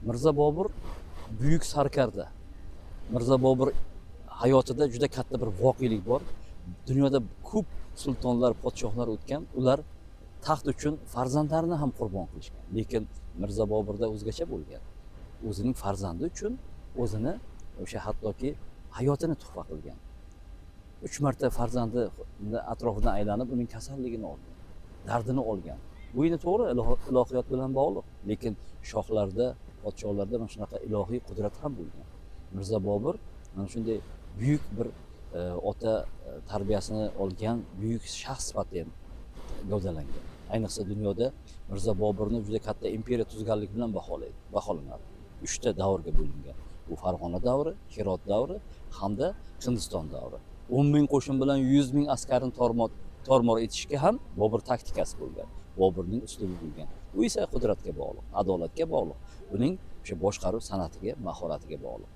Mirzo Bobur buyuk sarkarda. Mirzo Bobur hayotida juda katta bir voqelik bor. Dunyoda ko'p sultonlar, podshohlar o'tgan. Ular taxt uchun farzandlarini ham qurbon qilishgan. Lekin Mirzo Boburda o'zgacha bo'lgan. O'zining farzandi uchun o'zini o'sha hattoki hayotini tuhfa qilgan. 3 marta farzandi atrofidan aylanib uning kasalligini olgan, dardini olgan. Bu endi to'g'ri ilohiyot bilan bog'liq, lekin shohlarda, podshohlarda mana shunaqa ilohiy qudrat ham bo'lgan. Mirzo Bobur mana shunday buyuk bir ota tarbiyasini olgan buyuk shaxs sifatida ham gavdalangan. Ayniqsa dunyoda Mirzo Boburni juda katta imperiya tuzganlik bilan baholanadi. 3 ta davrga bo'lingan. Bu Farg'ona davri, Hirot davri hamda Hindiston davri. 10 ming qo'shin bilan 100 ming askarni tormor etishga ham Bobur taktikasi bo'lgan. Boburning uslubi bo'lgan. Bu esa qudratga bog'liq, adolatga bog'liq. Uning o'sha boshqaruv san'atiga, mahoratiga bog'liq.